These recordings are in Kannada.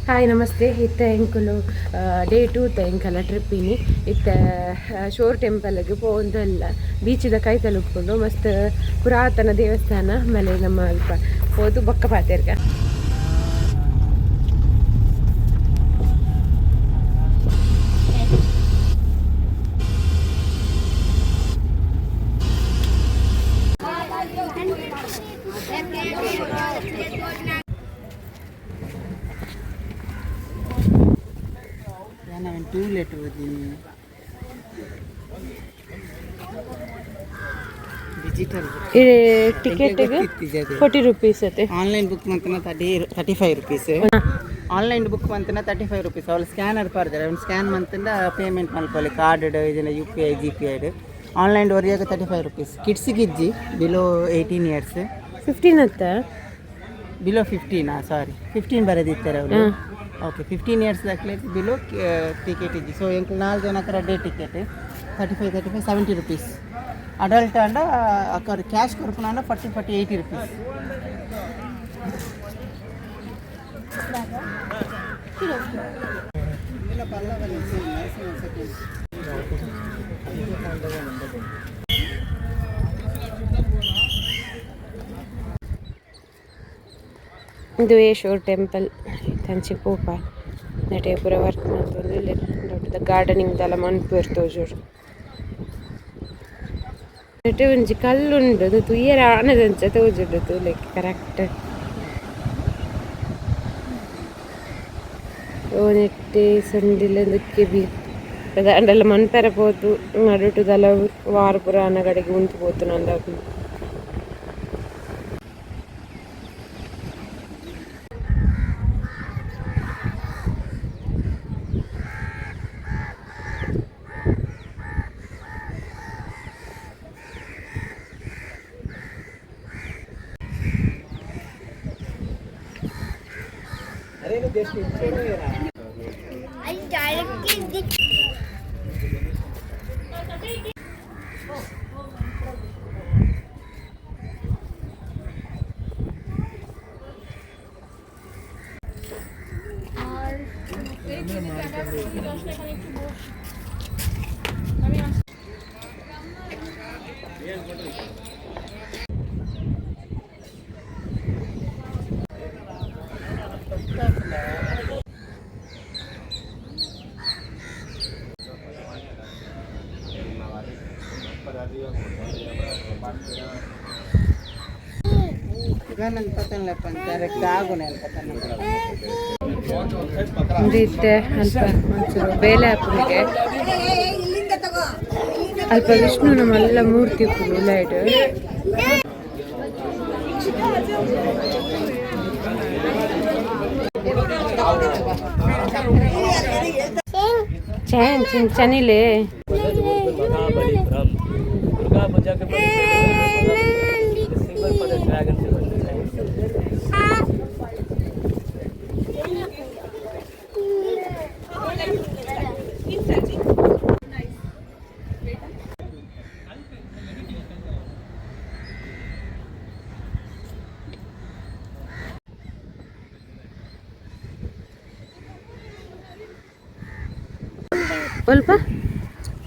ಹಾಯ್ ನಮಸ್ತೆ. ಇತ್ತ ಎಂಕುಲು ಡೇ 2 ಎಂಕಲ ಟ್ರಿಪ್ಪಿನಿ ಇತ್ತ ಶೋರ್ ಟೆಂಪಲ್ಗೆ ಪೋಂದಲ್ಲ ಬೀಚಿದ ಕೈ ತಲುಪ್ಕೊಂಡು ಮಸ್ತ್ ಪುರಾತನ ದೇವಸ್ಥಾನ ಆಮೇಲೆ ನಮ್ಮ ಅಲ್ಪ ಹೋದು ಬೊಕ್ಕ ಪಾತೆರ್ಗ ಟಿಕೆಟ್ಗೆ 40 ರೂಪೀಸ್ ಐತೆ. ಆನ್ಲೈನ್ ಬುಕ್ ಮಂತನ 35 ರೂಪೀಸ್. ಆನ್ಲೈನ್ ಬುಕ್ ಮಂತನ 35 ರೂಪೀಸ್. ಅವಳು ಸ್ಕ್ಯಾನರ್ ಪಾರ್ದಾರೆ, ಅವ್ನು ಸ್ಕ್ಯಾನ್ ಮಂತಂದ ಪೇಮೆಂಟ್ ಮಲ್ಕೊಳ್ಳಿ ಕಾರ್ಡ್ ಇದನ್ನ UPI GPI. ಆನ್ಲೈನ್ ಒರಿಯಾಗ 35 ರೂಪೀಸ್. ಕಿಡ್ಸಿಗೆ ಇಜ್ಜಿ ಬಿಲೋ 18 ಇಯರ್ಸ್. 15 ಅಂತ ಬಿಲೋ 15 ಸಾರಿ 15 ಬರೆದಿರ್ತಾರೆ ಅವರು. ಓಕೆ 15 ಇಯರ್ಸ್ ದಾಖಲೆ ಬಿಲೋ ಟಿಕೆಟ್ ಇಜ್ಜಿ. ಸೊ ಎಂಕ್ 4 ಜನಕ್ಕರ ಡೇ ಟಿಕೆಟ್ 35 70 ರೂಪೀಸ್. ಅಡಲ್ಟ್ ಅಂಡ ಅಕ್ಕ ಕ್ಯಾಶ್ ಕೊರ್ಪುನ 40 80 ರೂಪೀಸ್. ಇದು ಶೋರ್ ಟೆಂಪಲ್ ತಂಚಿ ಪೋಪ ನಟೆ ಪೂರ ವರ್ಕ್ ಮಾಡ್ತಂದ್ರೆ ದೊಡ್ಡದ ಗಾರ್ಡನಿಂಗ್ ದಲ್ಲ ಮನ್ಪು ಇರ್ತವೆ ಜೋರು ನೆಟ್ಟೆ ಒಂಜಿ ಕಲ್ಲುಂಡು ಅದು ತುಯ್ಯರ ಆನದಂಚ ತೋಜುಂಡು ಲೈಕ್ ಕರೆಕ್ಟ್ ಓ ನೆಟ್ಟೆ ಸಂಡಿಲದಕ್ಕೆ ಬಿ ದಾಂಡೆಲ್ಲ ಮನ್ಪೆರ ಪೋತು ನಡುಟುದಲ್ಲ ವಾರ ಪುರ ಆನ ಕಡೆಗೆ ಉಂಟು ಪೋತು ನಂದಾಗು ಬೇಲೆ ಹಾಕಲಿಕ್ಕೆ ಅಲ್ಪ ವಿಷ್ಣು ನಮ್ಮೆಲ್ಲ ಮೂರ್ತಿ ಲೈಟ್ ಚನಿಲೆ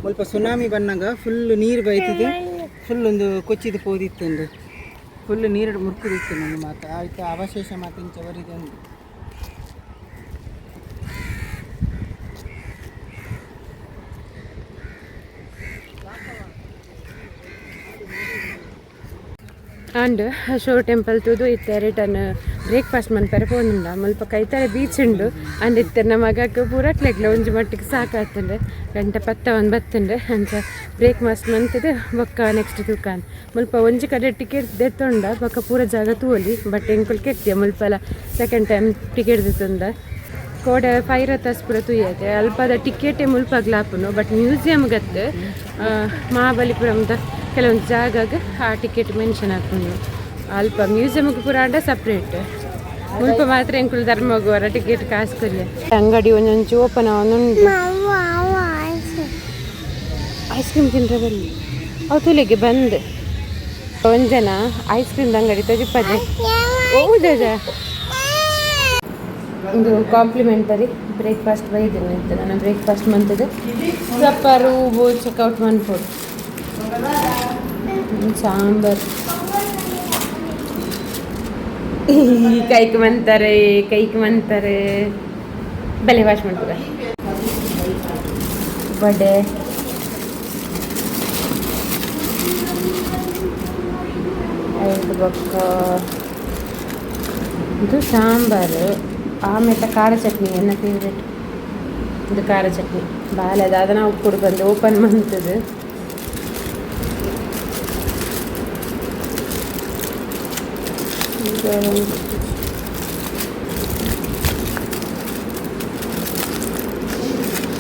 ಸ್ವಲ್ಪ ಸುನಾಮಿ ಬಂದಾಗ ಫುಲ್ ನೀರು ಬೈತಿದೆ. ಫುಲ್ ಒಂದು ಕೊಚ್ಚಿದ ಪೋದಿತ್ತು, ಫುಲ್ ನೀರು ಮುರ್ಕುದಿತ್ತು. ನನ್ನ ಮಾತು ಆಯ್ತು ಅವಶೇಷ ಮಾತಿನ ಚವರಿದೆ ಒಂದು ಆಂಡ್ ಶೋರ್ ಟೆಂಪಲ್ ತೂದು ಇತ್ತೆ ರಿಟರ್ನ್ ಬ್ರೇಕ್ಫಾಸ್ಟ್ ಮನ್ಪೆರೆ ಪೋನುಂಡ ಮುಲ್ಪ ಕೈತಲೆ ಬೀಚ್ ಉಂಡು ಅಂಡ್ ಇತ್ತೆ ನಮಗಕ್ಕೆ ಪೂರಟ್ಲೆಗ್ಲ ಒಂಜಿ ಮಟ್ಟಿಗೆ ಸಾಕಾತಂಡೆ ಗಂಟೆ 10 ಬತ್ತಂಡೆ ಅಂಚ ಬ್ರೇಕ್ಫಾಸ್ಟ್ ಮಂತದ ಬೊಕ್ಕ ನೆಕ್ಸ್ಟ್ ತೂಕಾನ್ ಮುಲ್ಪ ಒಂಜಿ ಕಡೆ ಟಿಕೆಟ್ ದೆತ್ತೊಂಡ ಬೊಕ್ಕ ಪೂರ ಜಾಗ ತೂವಲಿ ಬಟ್ ಎಂಕುಲ್ ಕೆತ್ತಿಯ ಮುಲ್ಪಲ ಸೆಕೆಂಡ್ ಟೈಮ್ ಟಿಕೆಟ್ ದೆತ್ತೊಂದ ಕೋಡೆ 5 ರಥಸ್ ಪೂರ ತುಯ್ಯತೆ ಅಲ್ಪದ ಟಿಕೆಟೇ ಮುಲ್ಪಗ್ಲಾಪುನು ಬಟ್ ಮ್ಯೂಸಿಯಮ್ ಗತ್ತು ಮಹಾಬಲಿಪುರಂದ ಕೆಲವೊಂದು ಜಾಗಗೆ ಆ ಟಿಕೆಟ್ ಮೆನ್ಷನ್ ಹಾಕೊಂಡು ಅಲ್ಪ ಮ್ಯೂಸಿಯಮ್ಗೆ ಪೂರ ಅಂಡ ಸಪ್ರೇಟ್ ಮುಲ್ಪ ಮಾತ್ರ ಎಂಕುಲು ಧರ್ಮಗೋರ ಟಿಕೆಟ್ ಕಾಸು ಕೊರಿಯ ಅಂಗಡಿ ಒಂದೊಂಚು ಓಪನ್ ಅವನುಂಡು ಐಸ್ ಕ್ರೀಮ್ ತಿಂದ್ರೆ ಬಲ್ಲಿ ಅವು ತುಲಿಗೆ ಬಂದು ಒಂಜನ ಐಸ್ ಕ್ರೀಮ್ ಅಂಗಡಿ ತಜಿಪ್ಪದೆ ಹೌದಾ ಇದು ಕಾಂಪ್ಲಿಮೆಂಟರಿ ಬ್ರೇಕ್ಫಾಸ್ಟ್ ಬೈದಿನ ಇತ್ತು ನಾನು ಬ್ರೇಕ್ಫಾಸ್ಟ್ ಮಂತದ್ದು ಸಪ್ಪರು ಚೆಕ್ಔಟ್ ಮಾಡ್ಬೋದು ಸಾಂಬಾರು ಕೈಗೆ ಮಂತಾರೆ ಬೆಲೆ ವಾಶ್ ಮಾಡ್ತದೆ ವಡೆ ಐದು ಬೊಕ್ಕ ಇದು ಸಾಂಬಾರು ಆಮೇಲೆ ಖಾರ ಚಟ್ನಿ ನನ್ನ ಫೇವ್ರೆಟ್ ಇದು ಖಾರ ಚಟ್ನಿ ಬಾಳೆ ಅದನ್ನು ಉಪ್ಪು ಬಂದು ಓಪನ್ ಮಾಡ್ತದೆ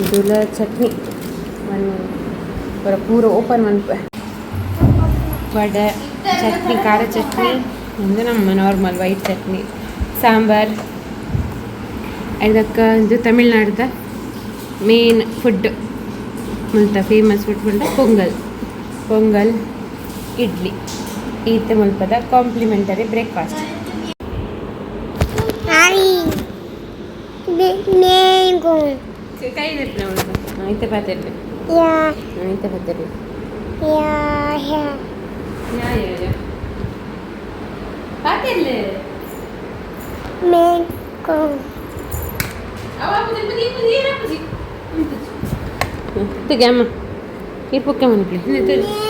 ಇದುಲ್ಲ ಚಟ್ನಿ ಪೂರ ಓಪನ್ ಮಾಡ್ಪೆ ವಡೆ ಚಟ್ನಿ ಖಾರ ಚಟ್ನಿ ಒಂದು ನಮ್ಮ ನಾರ್ಮಲ್ ವೈಟ್ ಚಟ್ನಿ ಸಾಂಬಾರ್ ಇದಕ್ಕೆ ಇದು ತಮಿಳ್ನಾಡ್ದ ಮೇನ್ ಫುಡ್ ಮುಲ್ತ ಫೇಮಸ್ ಫುಡ್ ಪೊಂಗಲ್ ಇಡ್ಲಿ ಈತ ಮುಲ್ಪದ ಕಾಂಪ್ಲಿಮೆಂಟರಿ ಬ್ರೇಕ್ಫಾಸ್ಟ್ ಕೈ ಐತೆ ಪಾತ್ರೆ ಐತೆ ಪಾತ್ರೆ ಪಾತ್ರೆ Tiga mah, ibu kamu nih.